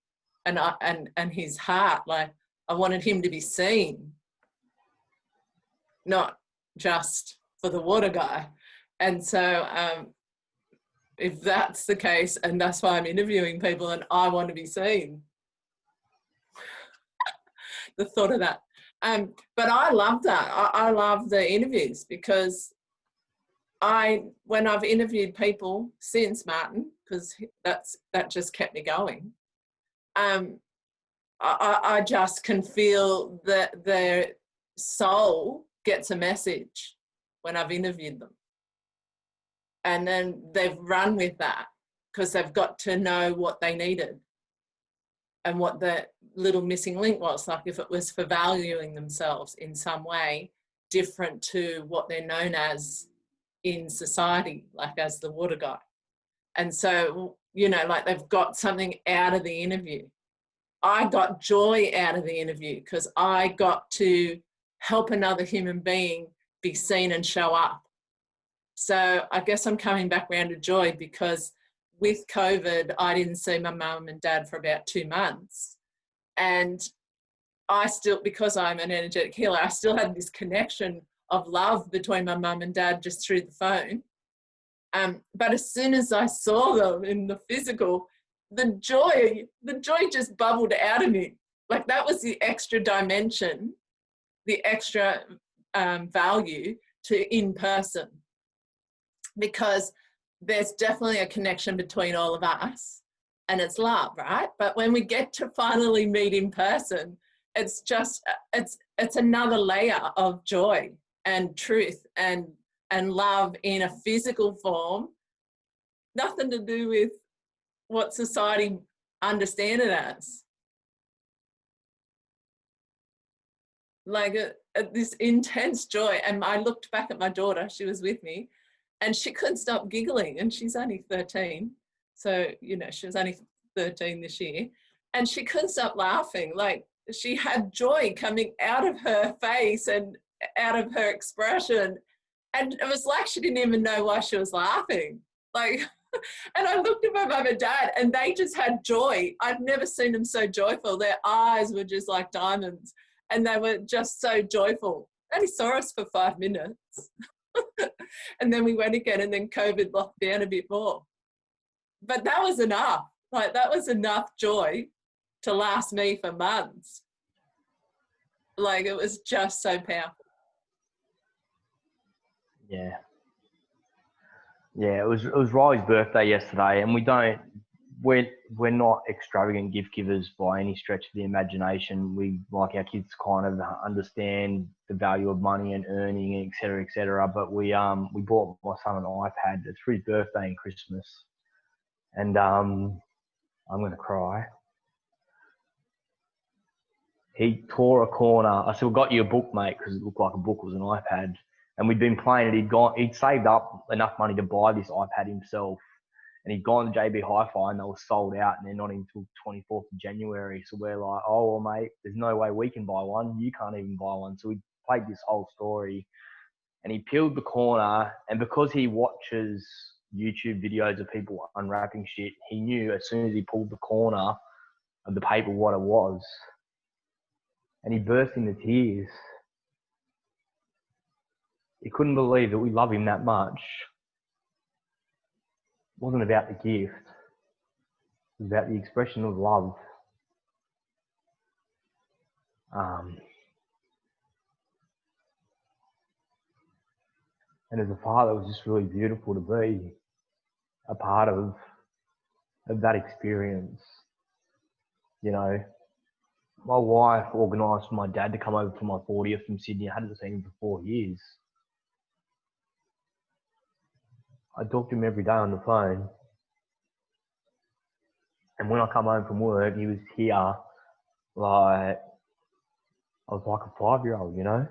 And his heart, like, I wanted him to be seen, not just for the water guy. And so if that's the case, and that's why I'm interviewing people and I want to be seen, the thought of that. But I love that. I love the interviews, because when I've interviewed people since Martin, because that just kept me going, I just can feel that their soul gets a message when I've interviewed them. And then they've run with that because they've got to know what they needed and what the little missing link was, like if it was for valuing themselves in some way different to what they're known as in society, like as the water guy. And so, like they've got something out of the interview. I got joy out of the interview because I got to help another human being be seen and show up. So I guess I'm coming back around to joy, because with COVID, I didn't see my mum and dad for about 2 months. And I still, because I'm an energetic healer, I still had this connection of love between my mum and dad just through the phone. But as soon as I saw them in the physical, the joy just bubbled out of me. Like that was the extra dimension, the extra value to in person, because there's definitely a connection between all of us and it's love, right? But when we get to finally meet in person, it's just, it's another layer of joy and truth and love in a physical form, nothing to do with what society understand it as. Like this intense joy. And I looked back at my daughter, she was with me, and she couldn't stop giggling, and she's only 13. So, she was only 13 this year, and she couldn't stop laughing. Like she had joy coming out of her face and out of her expression. And it was like she didn't even know why she was laughing. Like, and I looked at my mum and dad, and they just had joy. I've never seen them so joyful. Their eyes were just like diamonds, and they were just so joyful. They only saw us for 5 minutes. And then we went again, and then COVID locked down a bit more. But that was enough. Like that was enough joy to last me for months. Like it was just so powerful.
Yeah. Yeah, it was Riley's birthday yesterday, and we don't we're not extravagant gift givers by any stretch of the imagination. We like our kids to kind of understand the value of money and earning, et cetera, et cetera. But we bought my son an iPad. It's for his birthday and Christmas, and I'm gonna cry. He tore a corner. I said, "We got you a book, mate," because it looked like a book. It was an iPad, and we'd been playing it. He'd saved up enough money to buy this iPad himself. And he'd gone to JB Hi-Fi and they were sold out and they're not until 24th of January. So we're like, oh, well, mate, there's no way we can buy one. You can't even buy one. So we played this whole story and he peeled the corner. And because he watches YouTube videos of people unwrapping shit, he knew as soon as he pulled the corner of the paper what it was. And he burst into tears. He couldn't believe that we love him that much. It wasn't about the gift. It was about the expression of love. And as a father, it was just really beautiful to be a part of that experience. You know, my wife organised for my dad to come over for my 40th from Sydney. I hadn't seen him for 4 years. I talked to him every day on the phone. And when I come home from work, he was here like, I was like a 5-year-old, you know?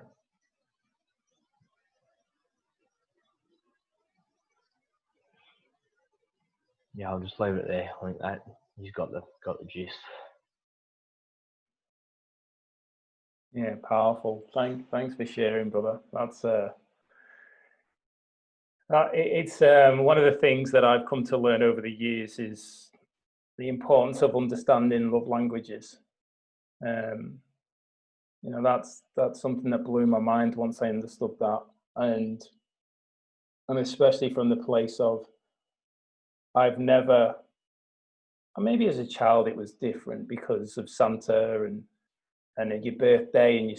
Yeah, I'll just leave it there. I think that he's got the gist.
Yeah, powerful. Thanks for sharing, brother. That's it's one of the things that I've come to learn over the years is the importance of understanding love languages. You know, that's something that blew my mind once I understood that, and especially from the place of I've never, maybe as a child it was different because of Santa and your birthday and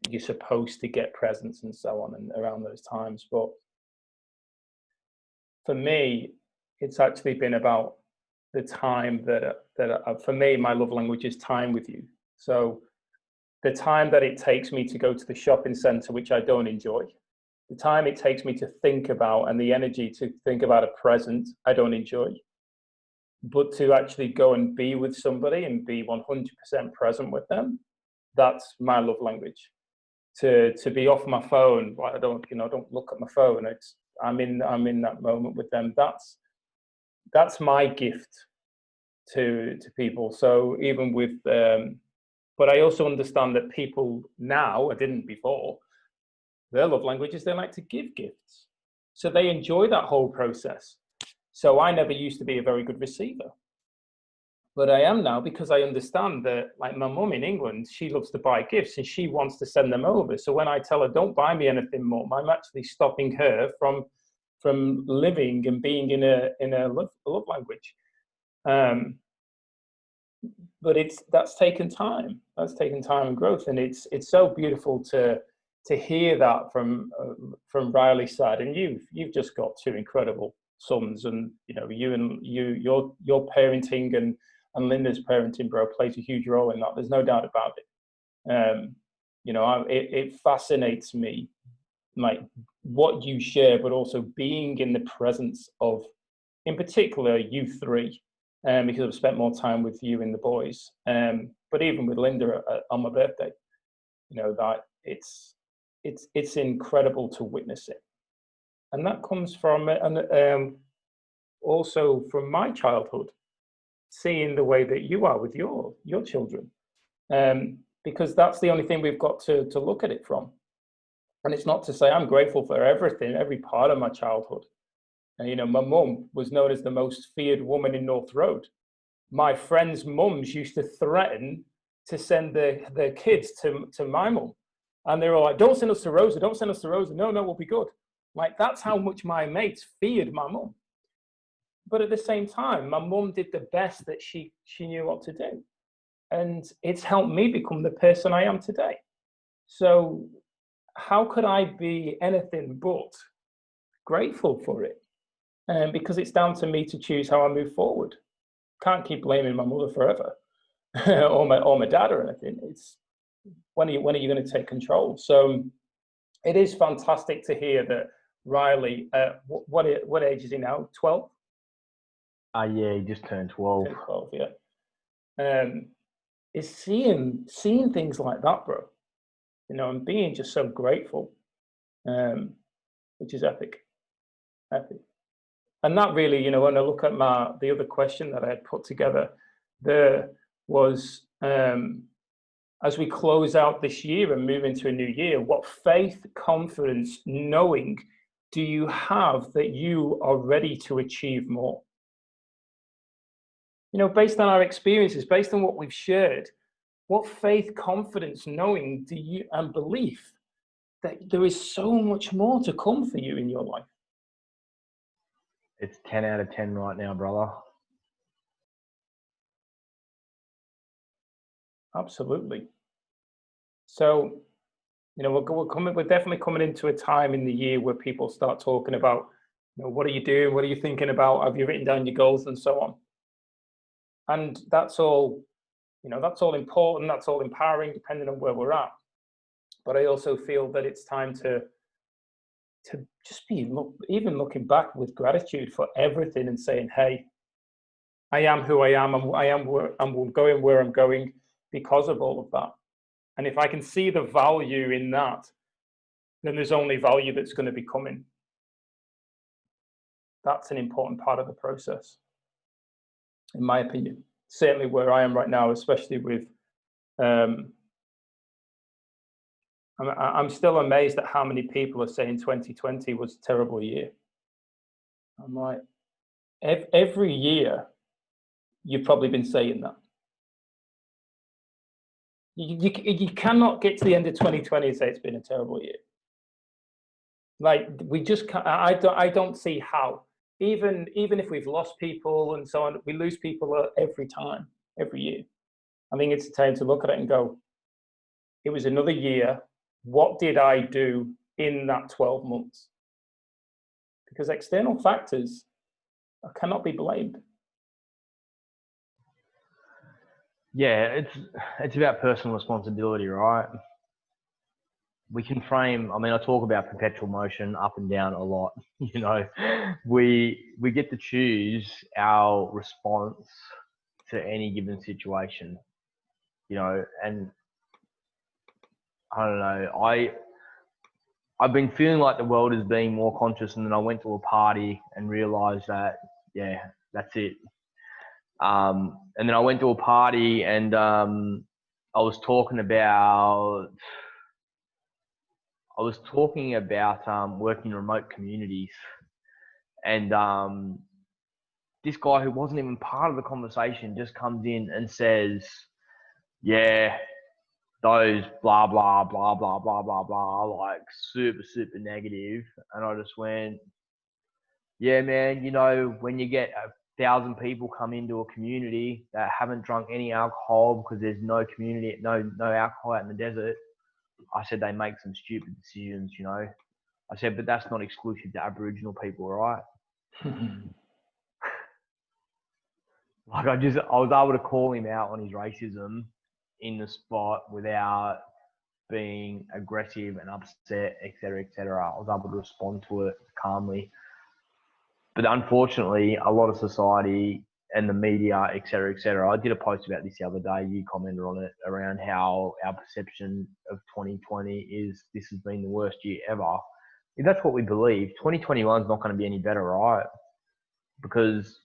you're supposed to get presents and so on and around those times, but for me, it's actually been about the time for me, my love language is time with you. So the time that it takes me to go to the shopping center, which I don't enjoy, the time it takes me to think about and the energy to think about a present, I don't enjoy. But to actually go and be with somebody and be 100% present with them, that's my love language. To be off my phone, I don't look at my phone. I'm in that moment with them. That's my gift to people. So even with but I also understand that people now, I didn't before, their love language is they like to give gifts. So they enjoy that whole process. So I never used to be a very good receiver. But I am now because I understand that, like my mum in England, she loves to buy gifts and she wants to send them over. So when I tell her, don't buy me anything, Mum, I'm actually stopping her from living and being in a love language. But that's taken time. That's taken time and growth. And it's so beautiful to hear that from Riley's side. And you've just got two incredible sons, and you know, your parenting and Linda's parenting, bro, plays a huge role in that. There's no doubt about it. You know, it fascinates me, like what you share, but also being in the presence of, in particular, you three, because I've spent more time with you and the boys. But even with Linda on my birthday, you know, that it's incredible to witness it, and that comes from also from my childhood, seeing the way that you are with your children, because that's the only thing we've got to look at it from. And it's not to say I'm grateful for everything, every part of my childhood. And you know, my mum was known as the most feared woman in North Road. My friends' mums used to threaten to send their kids to my mum, and they were like, "Don't send us to Rosa, don't send us to Rosa. No, we'll be good." Like, that's how much my mates feared my mum. But at the same time, my mum did the best that she knew what to do. And it's helped me become the person I am today. So how could I be anything but grateful for it? Because it's down to me to choose how I move forward. can't keep blaming my mother forever or my dad or anything. It's when are you going to take control? So it is fantastic to hear that Riley, what age is he now? 12?
Yeah, he just turned 12.
12, yeah. Is seeing things like that, bro. You know, and being just so grateful, which is epic. And that really, you know, when I look at the other question that I had put together, there was, as we close out this year and move into a new year, what faith, confidence, knowing do you have that you are ready to achieve more? You know, based on our experiences, based on what we've shared, what faith, confidence, knowing do you, and belief that there is so much more to come for you in your life?
It's 10 out of 10 right now, brother.
Absolutely. So, you know, we're definitely coming into a time in the year where people start talking about, you know, what are you doing? What are you thinking about? Have you written down your goals and so on? And that's all, you know, that's all important. That's all empowering, depending on where we're at. But I also feel that it's time to just be even looking back with gratitude for everything and saying, hey, I am who I am, and I'm going where I'm going because of all of that. And if I can see the value in that, then there's only value that's going to be coming. That's an important part of the process, in my opinion. Certainly where I am right now, especially with, I'm still amazed at how many people are saying 2020 was a terrible year. I'm like, every year, you've probably been saying that. You cannot get to the end of 2020 and say it's been a terrible year. Like, we just can't, I don't see how. Even if we've lost people and so on, we lose people every time, every year. I think it's time to look at it and go, it was another year. What did I do in that 12 months? Because external factors cannot be blamed.
Yeah, it's about personal responsibility, right? We can frame, I mean, I talk about perpetual motion up and down a lot. You know, we get to choose our response to any given situation, you know, and I don't know, I've been feeling like the world is being more conscious, and then I went to a party and realized that, yeah, that's it. And then I went to a party and I was talking about working in remote communities, and this guy who wasn't even part of the conversation just comes in and says, yeah, those blah, blah, blah, blah, blah, blah, blah, like super, super negative. And I just went, yeah, man, you know, when you get 1,000 people come into a community that haven't drunk any alcohol because there's no community, no alcohol out in the desert, I said they make some stupid decisions, you know. I said, but that's not exclusive to Aboriginal people, right? Like I was able to call him out on his racism in the spot without being aggressive and upset, etc., etc. I was able to respond to it calmly. But unfortunately, a lot of society and the media, etc., etc. I did a post about this the other day. You commented on it around how our perception of 2020 is this has been the worst year ever. If that's what we believe, 2021 is not going to be any better, right? Because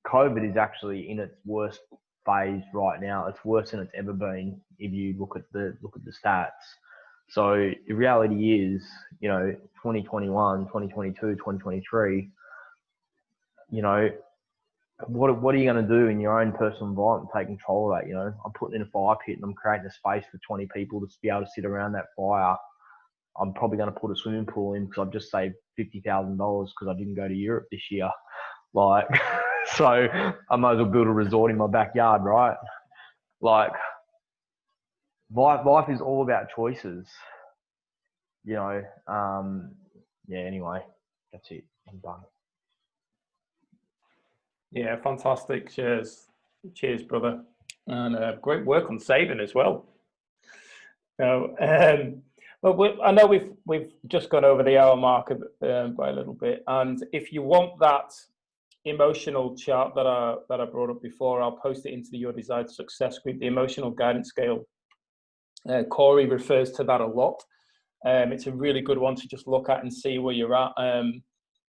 COVID is actually in its worst phase right now. It's worse than it's ever been if you look at the stats. So the reality is, you know, 2021, 2022, 2023, you know, what are you going to do in your own personal environment to take control of that? You know, I'm putting in a fire pit and I'm creating a space for 20 people to be able to sit around that fire. I'm probably going to put a swimming pool in because I've just saved $50,000 because I didn't go to Europe this year. Like, so I might as well build a resort in my backyard, right? Like, life is all about choices, you know. Yeah, anyway, that's it. I'm done.
Yeah, fantastic. Cheers, brother. And great work on saving as well. No, but I know we've just gone over the hour mark by a little bit, and if you want that emotional chart that I brought up before, I'll post it into Your Desired Success group, the emotional guidance scale. Corey refers to that a lot. It's a really good one to just look at and see where you're at.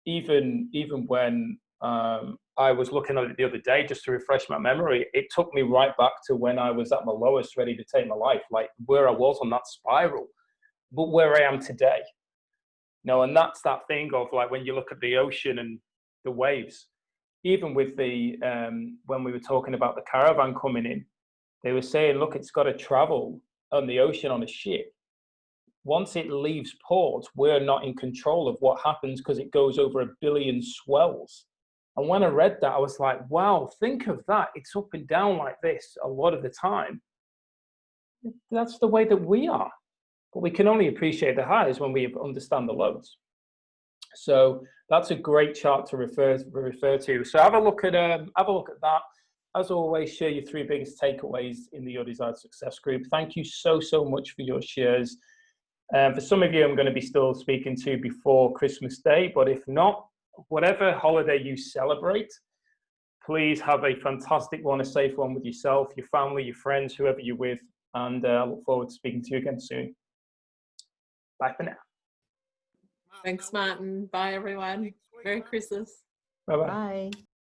Even when I was looking at it the other day just to refresh my memory, it took me right back to when I was at my lowest, ready to take my life, like where I was on that spiral, but where I am today. And that's that thing of like when you look at the ocean and the waves, even with the when we were talking about the caravan coming in, they were saying, look, it's got to travel on the ocean on a ship. Once it leaves port, we're not in control of what happens because it goes over 1 billion swells. And when I read that, I was like, wow, think of that. It's up and down like this a lot of the time. That's the way that we are. But we can only appreciate the highs when we understand the lows. So that's a great chart to refer to. So have a look at that. As always, share your 3 biggest takeaways in the Your Desired Success group. Thank you so much for your shares. For some of you, I'm going to be still speaking to before Christmas Day, but if not, whatever holiday you celebrate, please have a fantastic one, a safe one with yourself, your family, your friends, whoever you're with, and I look forward to speaking to you again soon. Bye for now.
Thanks, Martin. Bye, everyone. Merry Christmas.
Bye-bye.
Bye.